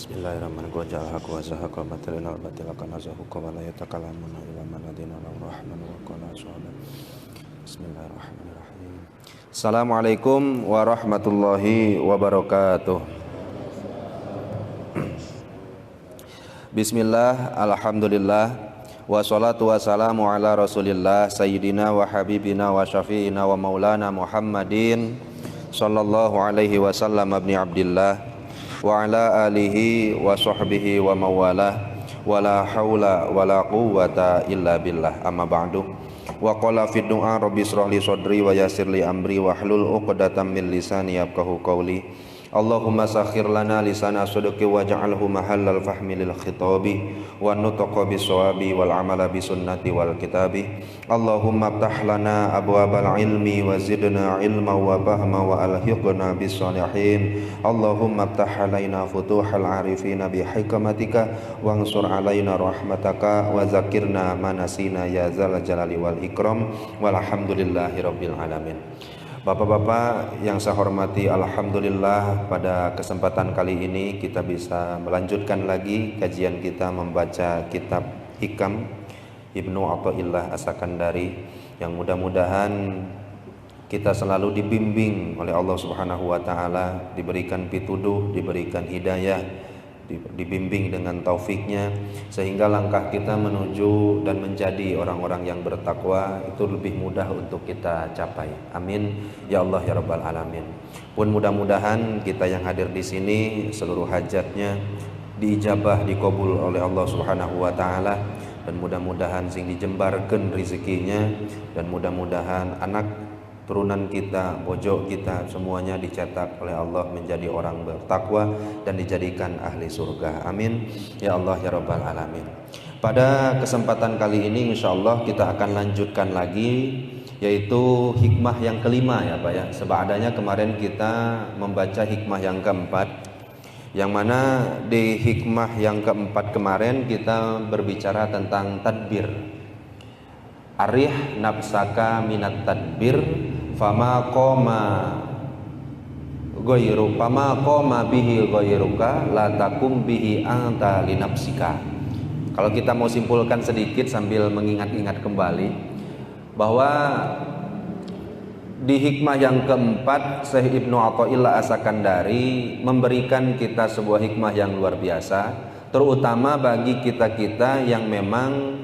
Bismillahirrahmanirrahim. Wa ja'alhaqa wa zahaqa wa batilina wa batilaka nazahuqa wa la yatakalamuna illa man adina lahu rahman wa qala su'ala. Bismillahirrahmanirrahim. Assalamualaikum warahmatullahi wabarakatuh. Bismillah, alhamdulillah, wassalatu wassalamu ala rasulillah sayyidina wa habibina wa syafi'ina wa maulana Muhammadin sallallahu alaihi wasallam abni abdillah wa ala alihi wa sahbihi wa mawalah wa la hawla wa la quwwata illa billah, amma ba'du. Wa qala fi du'a rabbi israh li sadri wa yassir li amri wa hlul 'uqdatam min lisani yafqahu qawli. Allahumma sakhir lana lisana sidqi waj'alhu mahallal fahmi lil khitabi wa nutqa bis sawabi wal amala bis sunnati wal kitabi. Allahumma iftah lana abwabal ilmi wa zidna ilma wa fahma wa alhiqna bis salihin. Allahumma iftah alaina futuhal arifin bi hikmatika wansur alaina rahmataka wa zakirna manasina ya zal jalali wal ikram walhamdulillahi rabbil alamin. Bapak-bapak yang saya hormati, alhamdulillah pada kesempatan kali ini kita bisa melanjutkan lagi kajian kita membaca kitab Hikam Ibnu Athaillah As-Sakandari, yang mudah-mudahan kita selalu dibimbing oleh Allah Subhanahu wa taala, diberikan pituduh, diberikan hidayah, dibimbing dengan taufiknya, sehingga langkah kita menuju dan menjadi orang-orang yang bertakwa itu lebih mudah untuk kita capai. Amin ya Allah ya rabbal alamin. Pun mudah-mudahan kita yang hadir di sini seluruh hajatnya diijabah, dikabul oleh Allah Subhanahu wa taala, dan mudah-mudahan sing dijembarkeun rezekinya, dan mudah-mudahan anak turunan kita, bojo kita semuanya dicetak oleh Allah menjadi orang bertakwa dan dijadikan ahli surga. Amin ya Allah ya rabbal alamin. Pada kesempatan kali ini insyaallah kita akan lanjutkan lagi, yaitu hikmah yang kelima ya Pak ya. Sebadanya kemarin kita membaca hikmah yang keempat, yang mana di hikmah yang keempat kemarin kita berbicara tentang tadbir. Arih nafsaka minat tadbir fama qoma bihi ghairuka la takum bihi anta li nafsika. Kalau kita mau simpulkan sedikit sambil mengingat-ingat kembali bahwa di hikmah yang keempat Syekh Ibnu Athaillah As-Sakandari memberikan kita sebuah hikmah yang luar biasa, terutama bagi kita-kita yang memang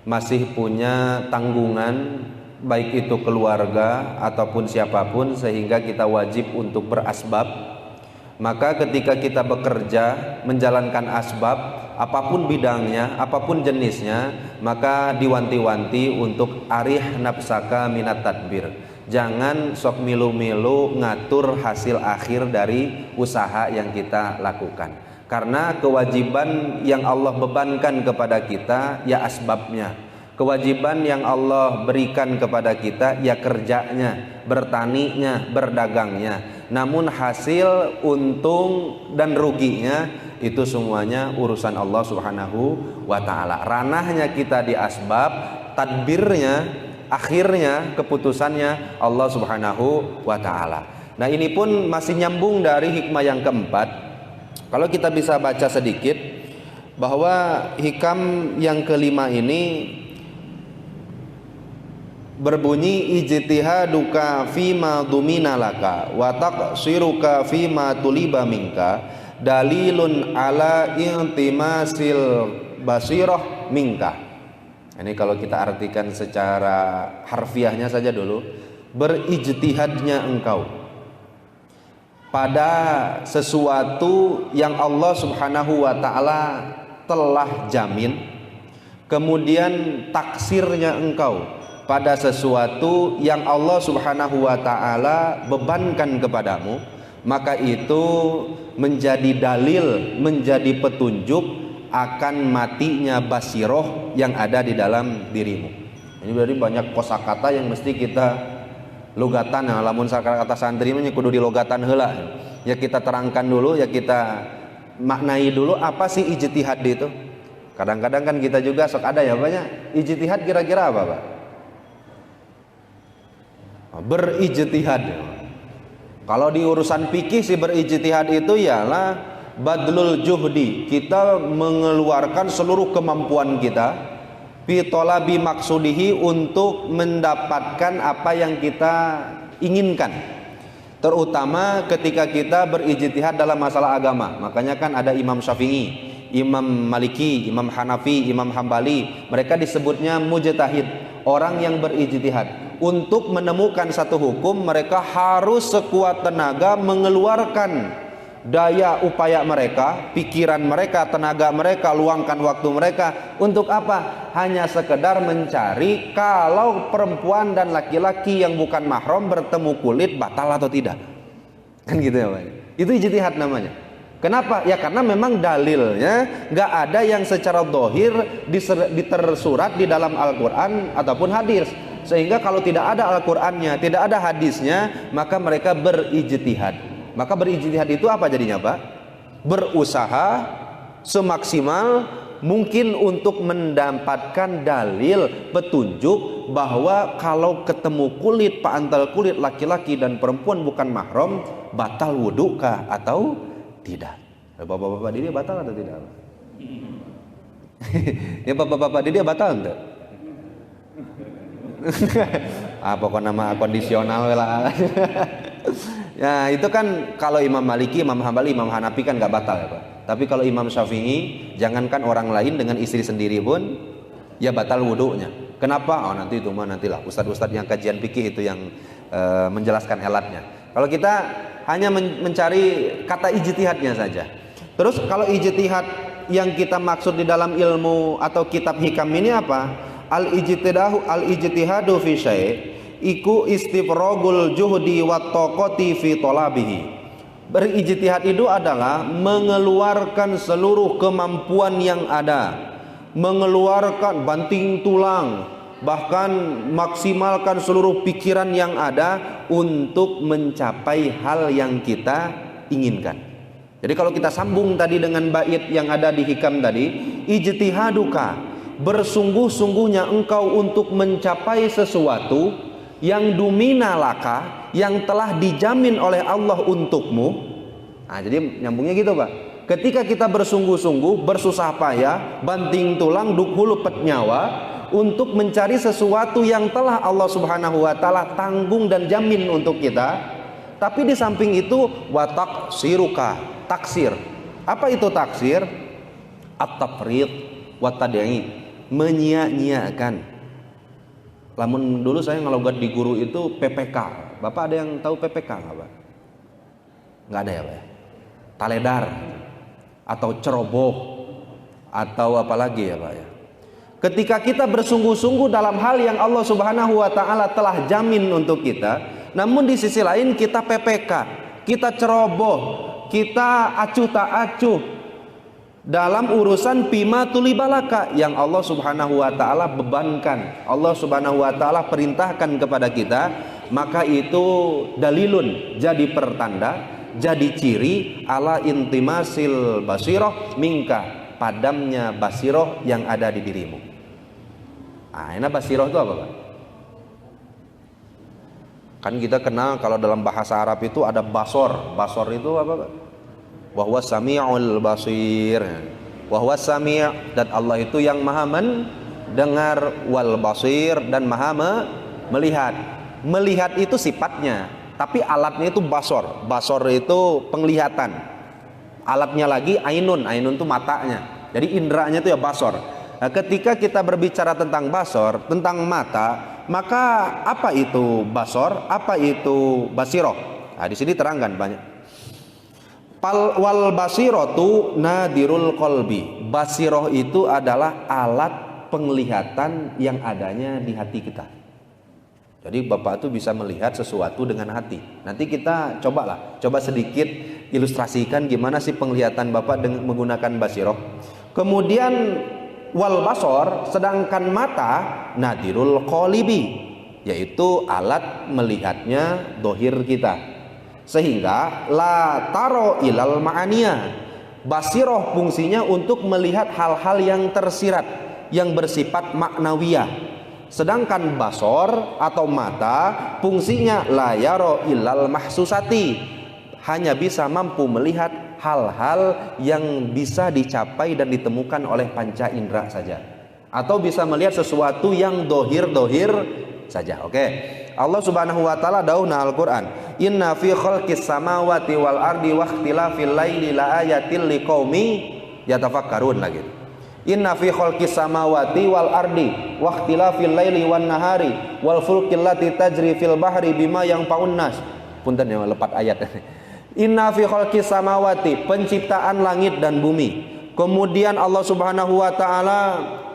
masih punya tanggungan, baik itu keluarga ataupun siapapun, sehingga kita wajib untuk berasbab. Maka ketika kita bekerja menjalankan asbab, apapun bidangnya, apapun jenisnya, maka diwanti-wanti untuk arih nafsaka minat tadbir. Jangan sok milu-milu ngatur hasil akhir dari usaha yang kita lakukan, karena kewajiban yang Allah bebankan kepada kita ya asbabnya. Kewajiban yang Allah berikan kepada kita ya kerjanya, bertaninya, berdagangnya. Namun hasil, untung dan ruginya itu semuanya urusan Allah Subhanahu wa taala. Ranahnya kita di asbab, tadbirnya, akhirnya, keputusannya Allah Subhanahu wa taala. Nah, ini pun masih nyambung dari hikmah yang keempat. Kalau kita bisa baca sedikit bahwa hikam yang kelima ini berbunyi ijtihaduka fima dumina laka wa taqsiruka fima tuliba minka dalilun ala intimasil basirah minka. Ini kalau kita artikan secara harfiahnya saja dulu, berijtihadnya engkau pada sesuatu yang Allah Subhanahu wa taala telah jamin, kemudian taksirnya engkau pada sesuatu yang Allah Subhanahu wa taala bebankan kepadamu, maka itu menjadi dalil, menjadi petunjuk akan matinya basiroh yang ada di dalam dirimu. Ini berarti banyak kosakata yang mesti kita logatan. Nah, lamun kata santri mah kudu dilogatan heula. Ya kita terangkan dulu, ya kita maknai dulu apa sih ijtihad itu. Kadang-kadang kan kita juga sok ada ya banyak ijtihad, kira-kira apa Pak? Berijtihad. Kalau di urusan fikih si berijtihad itu ialah badlul juhdi, kita mengeluarkan seluruh kemampuan kita fi talabi maksudihi, untuk mendapatkan apa yang kita inginkan, terutama ketika kita berijtihad dalam masalah agama. Makanya kan ada Imam Syafi'i, Imam Maliki, Imam Hanafi, Imam Hambali, mereka disebutnya mujtahid, orang yang berijtihad. Untuk menemukan satu hukum, mereka harus sekuat tenaga mengeluarkan daya upaya mereka, pikiran mereka, tenaga mereka, luangkan waktu mereka. Untuk apa? Hanya sekedar mencari kalau perempuan dan laki-laki yang bukan mahram bertemu kulit batal atau tidak. Kan gitu ya Pak. Itu ijtihad namanya. Kenapa? Ya karena memang dalilnya nggak ada yang secara dohir ditersurat di dalam Al-Quran ataupun hadis. Sehingga kalau tidak ada Al-Qurannya, tidak ada hadisnya, maka mereka berijtihad. Maka berijtihad itu apa jadinya Pak? Berusaha semaksimal mungkin untuk mendapatkan dalil petunjuk bahwa kalau ketemu kulit, pantal kulit laki-laki dan perempuan bukan mahram, batal wudhu kah atau tidak? Bapak-bapak di dia batal atau tidak? Ya bapak-bapak di dia batal enggak? Pokoknya nama kondisional lah. Ya itu kan kalau Imam Maliki, Imam Hambali, Imam Hanafi kan nggak batal ya Pak. Tapi kalau Imam Syafi'i, jangankan orang lain, dengan istri sendiri pun ya batal wudhunya. Kenapa? Oh nanti itu mah nantilah ustadz-ustadz yang kajian fikih itu yang menjelaskan elatnya. Kalau kita hanya mencari kata ijtihadnya saja. Terus kalau ijtihad yang kita maksud di dalam ilmu atau kitab hikam ini apa? Al-ijtihadu fi syai' iku istifragul juhdi wat taqati fi talabihi. Berijtihad itu adalah mengeluarkan seluruh kemampuan yang ada, mengeluarkan banting tulang, bahkan maksimalkan seluruh pikiran yang ada untuk mencapai hal yang kita inginkan. Jadi kalau kita sambung tadi dengan bait yang ada di hikam tadi, ijtihaduka, bersungguh-sungguhnya engkau untuk mencapai sesuatu yang dumina laka, yang telah dijamin oleh Allah untukmu. Nah, jadi nyambungnya gitu Pak. Ketika kita bersungguh-sungguh, bersusah payah, banting tulang, dukhulu pet nyawa untuk mencari sesuatu yang telah Allah Subhanahu wa taala tanggung dan jamin untuk kita. Tapi di samping itu watak siruka, taksir. Apa itu taksir? At-tafrid wa tad'i, menyia-nyiakan. Lamun dulu saya ngelogat di guru itu PPK. Bapak ada yang tahu PPK nggak Pak? Nggak ada ya Pak? Taledar atau ceroboh atau apa lagi ya Pak ya? Ketika kita bersungguh-sungguh dalam hal yang Allah Subhanahu wa taala telah jamin untuk kita, namun di sisi lain kita PPK, kita ceroboh, kita acuh tak acuh dalam urusan bima tulibalaka yang Allah Subhanahu wa taala bebankan, Allah Subhanahu wa taala perintahkan kepada kita, maka itu dalilun, jadi pertanda, jadi ciri ala intimasil basiroh minka, padamnya basiroh yang ada di dirimu. Nah, ini basiroh itu apa Pak? Kan kita kenal kalau dalam bahasa Arab itu ada basor. Basor itu apa Pak? Wahwa sami'ul basir. Wahwa sami', dan Allah itu yang maha mendengar, wal basir, dan maha melihat. Melihat itu sifatnya, tapi alatnya itu basor. Basor itu penglihatan. Alatnya lagi ainun. Ainun itu matanya. Jadi indranya itu ya basor. Nah, ketika kita berbicara tentang basor, tentang mata, maka apa itu basor? Apa itu basiroh? Nah, di sini terangkan banyak. Wal basirotu nadirul qalbi. Basiroh itu adalah alat penglihatan yang adanya di hati kita. Jadi Bapak itu bisa melihat sesuatu dengan hati. Nanti kita coba sedikit ilustrasikan gimana sih penglihatan Bapak dengan menggunakan basiroh. Kemudian wal basor, sedangkan mata nadirul qalibi, yaitu alat melihatnya dohir kita. Sehingga la taro ilal ma'aniyah. Basiroh fungsinya untuk melihat hal-hal yang tersirat, yang bersifat maknawiyah. Sedangkan basor atau mata fungsinya la yaro ilal mahsusati, hanya bisa mampu melihat hal-hal yang bisa dicapai dan ditemukan oleh panca indera saja, atau bisa melihat sesuatu yang dohir saja. Oke. Allah Subhanahu wa taala dauna Al-Qur'an, "Inna fi khalqis samawati wal ardi wa ikhtilafil laili laayatil liqaumi yatafakkarun." Lagi. Inna fi khalqis samawati wal ardi wa ikhtilafil laili wan nahari wal fulkil lati tajri fil bahri bima yanfa'un nas. Punten ya lepat ayat. Inna fi khalqis samawati, penciptaan langit dan bumi. Kemudian Allah Subhanahu wa taala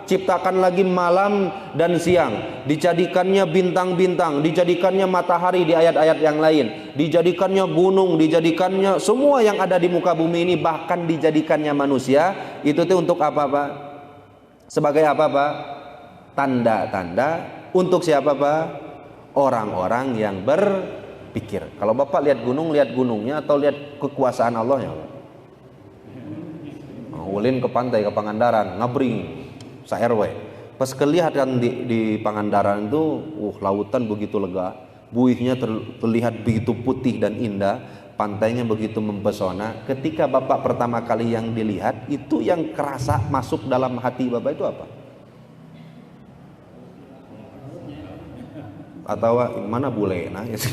ciptakan lagi malam dan siang, dijadikannya bintang-bintang, dijadikannya matahari di ayat-ayat yang lain, dijadikannya gunung, dijadikannya semua yang ada di muka bumi ini, bahkan dijadikannya manusia. Itu tuh untuk apa Pak? Sebagai apa Pak? Tanda-tanda untuk siapa Pak? Orang-orang yang berpikir. Kalau Bapak lihat gunung, lihat gunungnya atau lihat kekuasaan Allah ya Pak? Ulin ke pantai, ke Pangandaran, ngabring sa-RW. Pas kelihatan di Pangandaran itu, lautan begitu lega, buihnya terlihat begitu putih dan indah, pantainya begitu mempesona. Ketika Bapak pertama kali yang dilihat, itu yang kerasa masuk dalam hati Bapak itu apa? Atau mana bule? Nah, itu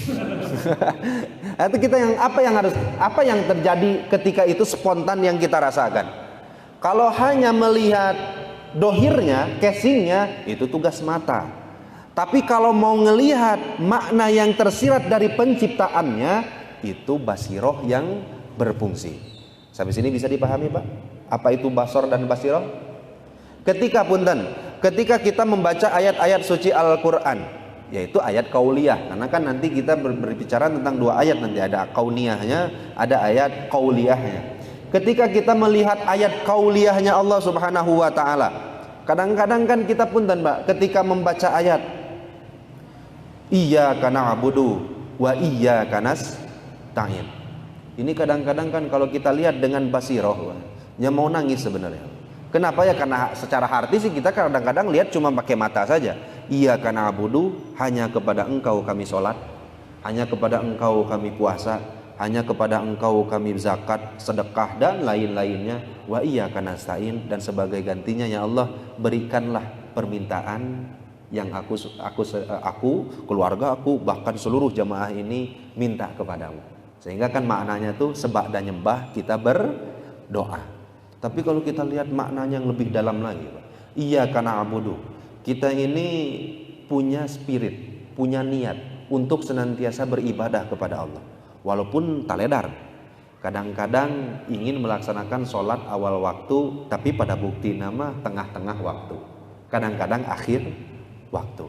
kita yang apa yang terjadi ketika itu spontan yang kita rasakan. Kalau hanya melihat dohirnya, casingnya, itu tugas mata. Tapi kalau mau ngelihat makna yang tersirat dari penciptaannya, itu basiroh yang berfungsi. Sampai sini bisa dipahami Pak? Apa itu basor dan basiroh? Ketika kita membaca ayat-ayat suci Al-Quran, yaitu ayat kauliyah, karena kan nanti kita berbicara tentang dua ayat, nanti ada kauniyahnya, ada ayat kauliyahnya. Ketika kita melihat ayat kauliyahnya Allah Subhanahu wa taala, kadang-kadang kan kita punten Pak, ketika membaca ayat iyyaka na'budu wa iyyaka nasta'in. Ini kadang-kadang kan kalau kita lihat dengan basiroh, ya mau nangis sebenarnya. Kenapa ya? Karena secara arti sih kita kadang-kadang lihat cuma pakai mata saja. Iyyaka na'budu, hanya kepada Engkau kami sholat, hanya kepada Engkau kami puasa, hanya kepada Engkau kami zakat, sedekah dan lain-lainnya. Wa iyyaka nasta'in, dan sebagai gantinya ya Allah, berikanlah permintaan yang aku, keluarga aku, bahkan seluruh jamaah ini minta kepadamu. Sehingga kan maknanya tuh sebak dan nyembah, kita berdoa. Tapi kalau kita lihat maknanya yang lebih dalam lagi, iyyaka na'budu, kita ini punya spirit, punya niat untuk senantiasa beribadah kepada Allah. Walaupun taledar, kadang-kadang ingin melaksanakan sholat awal waktu, tapi pada bukti nama tengah-tengah waktu, kadang-kadang akhir waktu.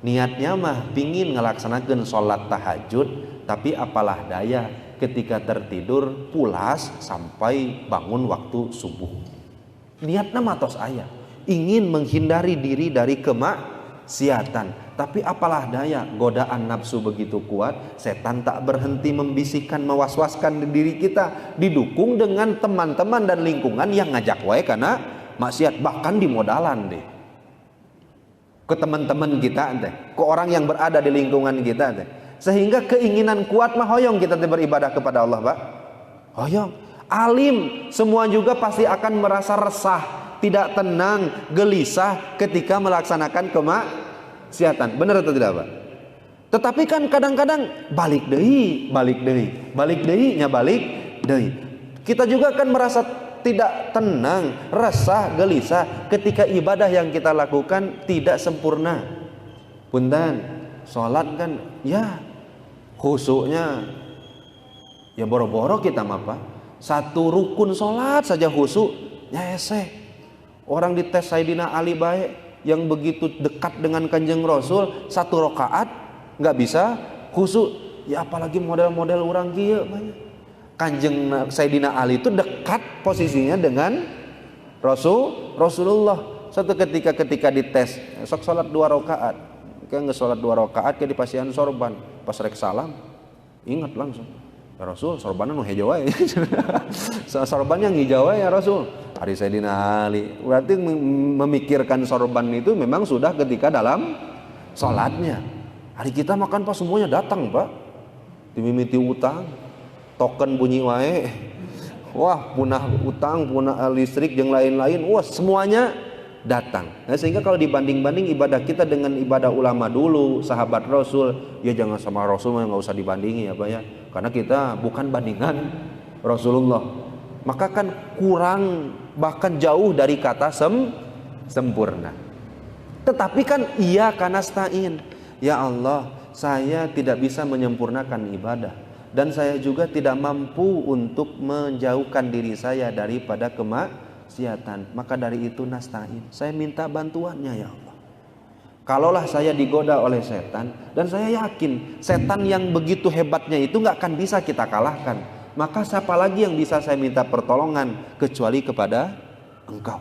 Niatnya mah pingin ngelaksanakan sholat tahajud, tapi apalah daya ketika tertidur pulas sampai bangun waktu subuh. Niatnya mah tos aya, ingin menghindari diri dari kemaksiatan, tapi apalah daya, godaan nafsu begitu kuat, setan tak berhenti membisikkan, mewaswaskan diri kita, didukung dengan teman-teman dan lingkungan yang ngajak wae karena maksiat, bahkan di modalan deh, ke teman-teman kita teh, ke orang yang berada di lingkungan kita teh, sehingga keinginan kuat mah hoyong kita beribadah kepada Allah Pak, hoyong. Alim semua juga pasti akan merasa resah, tidak tenang, gelisah ketika melaksanakan kemaksiatan. Benar atau tidak Pak? Tetapi kan kadang-kadang balik deui. Kita juga akan merasa tidak tenang, resah, gelisah ketika ibadah yang kita lakukan tidak sempurna. Punten, sholat kan ya khusyuknya ya boro-boro kita mah Pak. Satu rukun sholat saja khusyuk nyeseh. Orang dites Sayyidina Ali baik yang begitu dekat dengan Kanjeng Rasul, satu rakaat nggak bisa khusyuk, ya apalagi model-model orang kieu banyak. Kanjeng Sayyidina Ali itu dekat posisinya dengan Rasulullah. Suatu ketika dites, sok sholat 2 rakaat, kayak nggak sholat 2 rakaat kayak di pasian sorban, pas rek salam ingat langsung, ya Rasul sorbannya nu hijau wae. Sorbannya hijau wae ya Rasul. Hari Sayyidina Ali berarti memikirkan sorban itu memang sudah ketika dalam sholatnya. Hari kita makan pas semuanya datang Pak, dimimiti utang, token bunyi wae, Wah, punah utang, punah listrik yang lain-lain, wah semuanya datang. Nah, sehingga kalau dibanding-banding ibadah kita dengan ibadah ulama dulu, sahabat Rasul, ya jangan sama Rasul nggak usah dibandingi ya Pak ya, karena kita bukan bandingan Rasulullah. Maka kan kurang, bahkan jauh dari kata sempurna. Tetapi kan iya karena nasta'in, ya Allah, saya tidak bisa menyempurnakan ibadah, dan saya juga tidak mampu untuk menjauhkan diri saya daripada kemaksiatan. Maka dari itu nasta'in, saya minta bantuannya ya Allah. Kalaulah saya digoda oleh setan, dan saya yakin setan yang begitu hebatnya itu gak akan bisa kita kalahkan, maka siapa lagi yang bisa saya minta pertolongan kecuali kepada Engkau.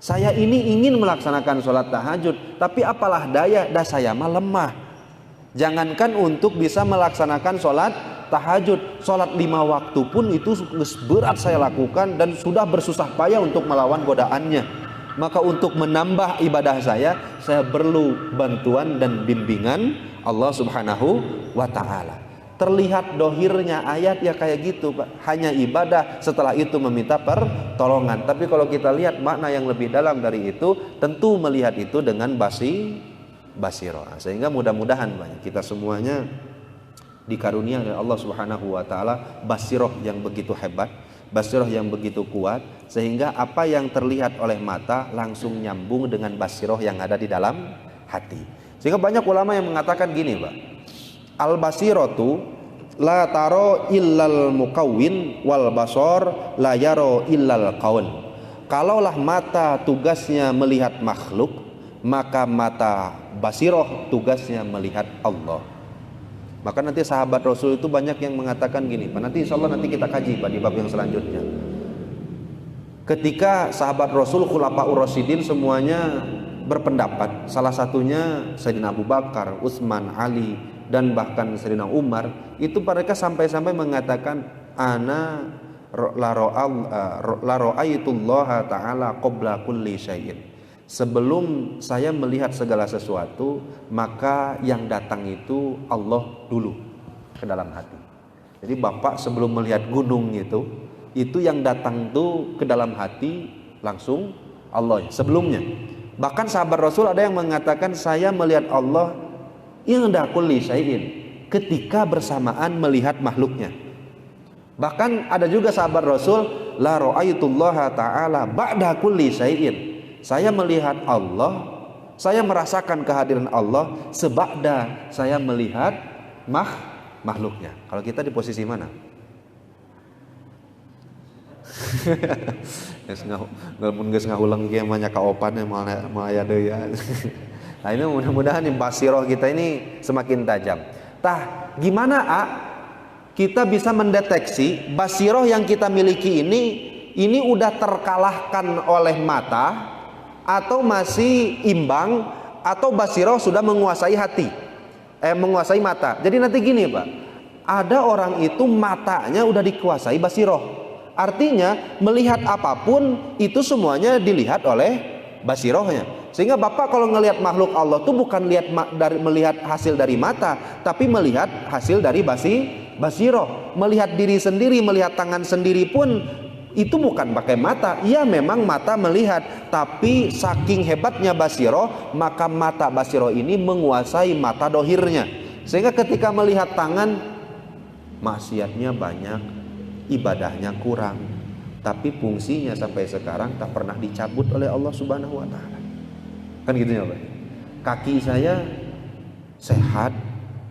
Saya ini ingin melaksanakan sholat tahajud, tapi apalah daya, dah saya mah lemah. Jangankan untuk bisa melaksanakan sholat tahajud, sholat 5 waktu pun itu berat saya lakukan dan sudah bersusah payah untuk melawan godaannya. Maka untuk menambah ibadah saya perlu bantuan dan bimbingan Allah Subhanahu wa ta'ala. Terlihat dohirnya ayat ya kayak gitu Pak, hanya ibadah, setelah itu meminta pertolongan. Tapi kalau kita lihat makna yang lebih dalam dari itu, tentu melihat itu dengan basirah. Sehingga mudah-mudahan Pak, kita semuanya dikarunia oleh Allah Subhanahu wa ta'ala basirah yang begitu hebat, basirah yang begitu kuat, sehingga apa yang terlihat oleh mata langsung nyambung dengan basirah yang ada di dalam hati. Sehingga banyak ulama yang mengatakan gini Pak, al-basiratu la taro illal mukawwin wal basor la yaro illal qaun. Kalaulah mata tugasnya melihat makhluk, maka mata basirah tugasnya melihat Allah. Maka nanti sahabat Rasul itu banyak yang mengatakan gini, nanti insya Allah nanti kita kaji Pak di bab yang selanjutnya. Ketika sahabat Rasul Khulafaur Rasyidin semuanya berpendapat, salah satunya Sayyidina Abu Bakar, Utsman, Ali, dan bahkan Sayyidina Umar, itu mereka sampai-sampai mengatakan ana la ra'aitullaha ta'ala qabla kulli syai'in. Sebelum saya melihat segala sesuatu, maka yang datang itu Allah dulu ke dalam hati. Jadi Bapak sebelum melihat gunung itu yang datang itu ke dalam hati langsung Allah sebelumnya. Bahkan sahabat Rasul ada yang mengatakan saya melihat Allah inda kulli syai'in, ketika bersamaan melihat makhluknya. Bahkan ada juga sahabat Rasul la ra'aitullaha ta'ala ba'da kulli syai'in, saya melihat Allah, saya merasakan kehadiran Allah seba'da saya melihat makhluknya. Kalau kita di posisi mana? Ngalamun geus ngahulang ge mah nya kaopan mah aya deui ya. Nah ini mudah-mudahan basirah kita ini semakin tajam. Tah, gimana kita bisa mendeteksi basirah yang kita miliki ini udah terkalahkan oleh mata, atau masih imbang, atau basirah sudah menguasai hati, menguasai mata. Jadi nanti gini Pak, ada orang itu matanya udah dikuasai basirah, artinya melihat apapun itu semuanya dilihat oleh basirahnya. Sehingga Bapak kalau ngelihat makhluk Allah tuh bukan melihat hasil dari mata, tapi melihat hasil dari basirah. Melihat diri sendiri, melihat tangan sendiri pun itu bukan pakai mata. Iya memang mata melihat, tapi saking hebatnya basirah, maka mata basirah ini menguasai mata dohirnya. Sehingga ketika melihat tangan, maksiatnya banyak, ibadahnya kurang, tapi fungsinya sampai sekarang tak pernah dicabut oleh Allah Subhanahu wa ta'ala. Kan gitu ya Pak. Kaki saya sehat,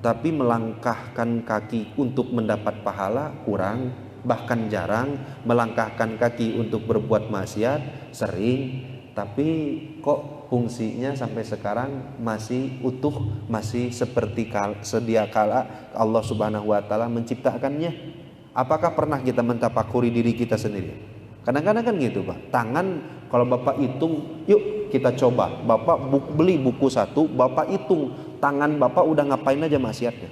tapi melangkahkan kaki untuk mendapat pahala kurang, bahkan jarang. Melangkahkan kaki untuk berbuat maksiat sering, tapi kok fungsinya sampai sekarang masih utuh, masih seperti sedia kala Allah Subhanahu wa ta'ala menciptakannya. Apakah pernah kita mentafakuri diri kita sendiri? Kadang-kadang kan gitu Pak, tangan kalau Bapak hitung, yuk kita coba, Bapak beli buku satu, Bapak hitung tangan Bapak udah ngapain aja maksiatnya.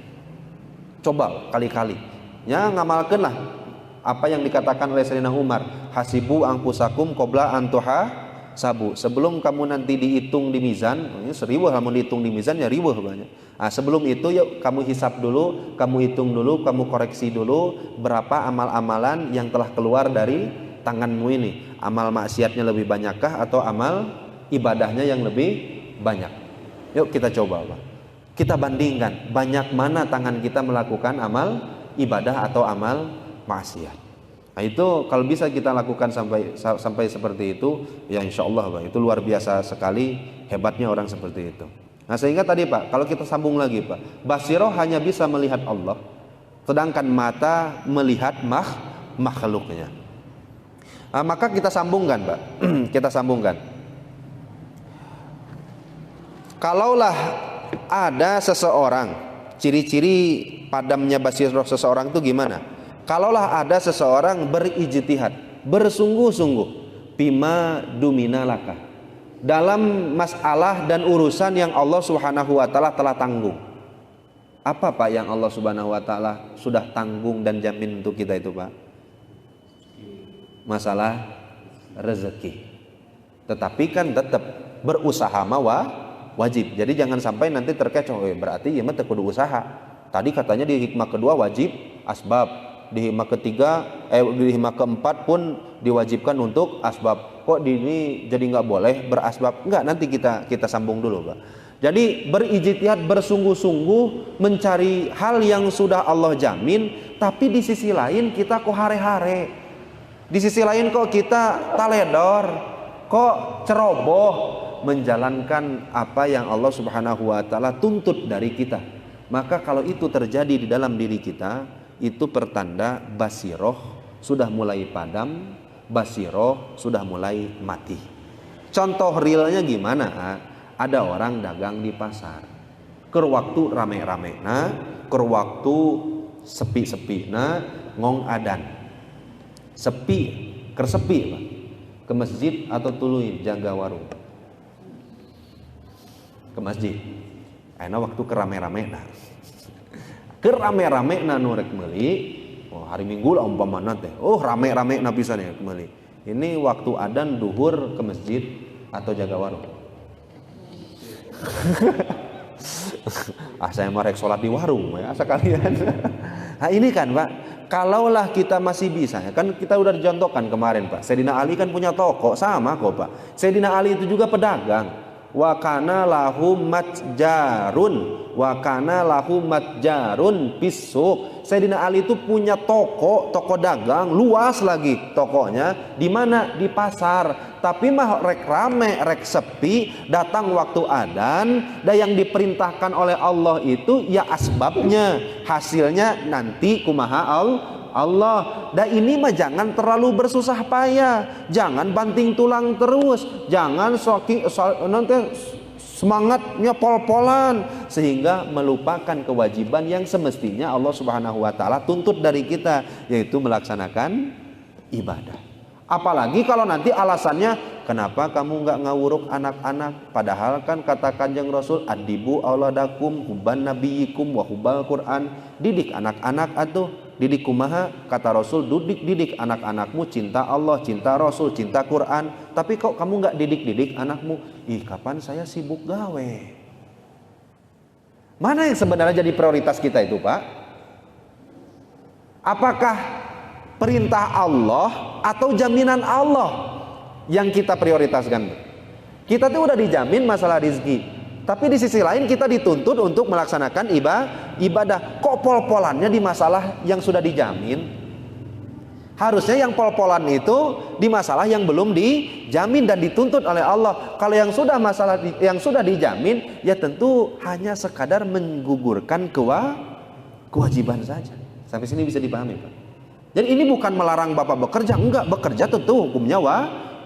Coba kali-kali ya, ngamalkan lah apa yang dikatakan oleh Sayyidina Umar, hasibu anfusakum qabla an sabu. Sebelum kamu nanti dihitung di mizan, ini seribu kamu dihitung di mizan ya ribuh banyak. Nah, sebelum itu yuk kamu hisap dulu, kamu hitung dulu, kamu koreksi dulu berapa amal-amalan yang telah keluar dari tanganmu ini. Amal maksiatnya lebih banyakkah atau amal ibadahnya yang lebih banyak? Yuk kita coba, Pak. Kita bandingkan banyak mana tangan kita melakukan amal ibadah atau amal maksiat. Nah, itu kalau bisa kita lakukan sampai seperti itu, ya insya Allah Pak, itu luar biasa sekali hebatnya orang seperti itu. Nah, sehingga tadi Pak, kalau kita sambung lagi Pak, basiroh hanya bisa melihat Allah, sedangkan mata melihat makhluknya. Nah, maka kita sambungkan Pak, kita sambungkan. Kalaulah ada seseorang, ciri-ciri padamnya basiroh seseorang itu gimana? Kalaulah ada seseorang berijtihad, bersungguh-sungguh, bima dumina laka, dalam masalah dan urusan yang Allah Subhanahu wa taala telah tanggung. Apa Pak yang Allah Subhanahu wa taala sudah tanggung dan jamin untuk kita itu Pak? Masalah rezeki. Tetapi kan tetap berusaha wajib. Jadi jangan sampai nanti terkecoh, berarti ya mah kudu usaha. Tadi katanya di hikmah kedua wajib asbab. Di hikmah ketiga, di hikmah keempat pun diwajibkan untuk asbab. Kok di ini jadi nggak boleh berasbab? Enggak, nanti kita sambung dulu Pak. Jadi berijtihad, bersungguh-sungguh mencari hal yang sudah Allah jamin, tapi di sisi lain kita kok hare-hare. Di sisi lain kok kita taledor, kok ceroboh menjalankan apa yang Allah Subhanahu wa taala tuntut dari kita. Maka kalau itu terjadi di dalam diri kita, itu pertanda basiroh sudah mulai padam, basiroh sudah mulai mati. Contoh realnya gimana? Ada orang dagang di pasar, keur waktu rame-rame nah, keur waktu sepi-sepi nah, ngong adan sepi, keur sepi Pak. Ke masjid atau tuluy jaga warung? Ke masjid. Ayeuna waktu keur rame-rame nah, kerame-rame na nu rek meuli, oh hari Minggu lah umpamana teh, oh rame-rame na pisan ya meuli. Ini waktu adzan duhur ke masjid atau jaga warung? Saya mah rek salat di warung ya sekalian. Nah ini kan Pak, kalaulah kita masih bisa, kan kita udah dicontohkan kemarin Pak, Sayyidina Ali kan punya toko, sama kok Pak. Sayyidina Ali itu juga pedagang. Wa kana lahu matjarun, wa kana lahu matjarun pisuk. Sayyidina Ali itu punya toko dagang luas lagi tokonya. Di mana? Di pasar. Tapi mah rek rame, rek sepi, datang waktu adzan, dan yang diperintahkan oleh Allah itu ya asbabnya, hasilnya nanti kumaha Allah. Dan ini mah jangan terlalu bersusah payah, jangan banting tulang terus, jangan nanti semangatnya pol-polan sehingga melupakan kewajiban yang semestinya Allah Subhanahu wa taala tuntut dari kita, yaitu melaksanakan ibadah. Apalagi kalau nanti alasannya kenapa kamu nggak ngawuruk anak-anak, padahal kan kata Kanjeng Rasul adibu auladakum hubban nabiyikum wa hubbal Quran, didik anak-anak atuh. Didik kumaha? Kata Rasul, didik anak-anakmu cinta Allah, cinta Rasul, cinta Quran. Tapi kok kamu nggak didik anakmu? Ih, kapan saya sibuk gawe. Mana yang sebenarnya jadi prioritas kita itu Pak? Apakah perintah Allah atau jaminan Allah yang kita prioritaskan? Kita tuh udah dijamin masalah rezeki, tapi di sisi lain kita dituntut untuk melaksanakan ibadah. Kok pol-polannya di masalah yang sudah dijamin? Harusnya yang pol-polan itu di masalah yang belum dijamin dan dituntut oleh Allah. Kalau yang sudah masalah yang sudah dijamin, ya tentu hanya sekadar menggugurkan kewajiban saja. Sampai sini bisa dipahami Pak? Jadi ini bukan melarang Bapak bekerja, enggak, bekerja tentu hukumnya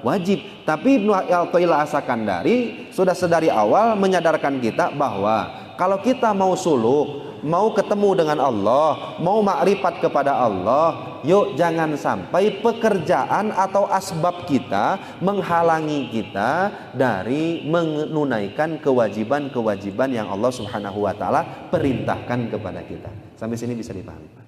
wajib. Tapi Ibnu Athaillah As-Sakandari sudah sedari awal menyadarkan kita bahwa kalau kita mau suluk, mau ketemu dengan Allah, mau makrifat kepada Allah, yuk jangan sampai pekerjaan atau asbab kita menghalangi kita dari menunaikan kewajiban-kewajiban yang Allah Subhanahu wa taala perintahkan kepada kita. Sampai sini bisa dipahami.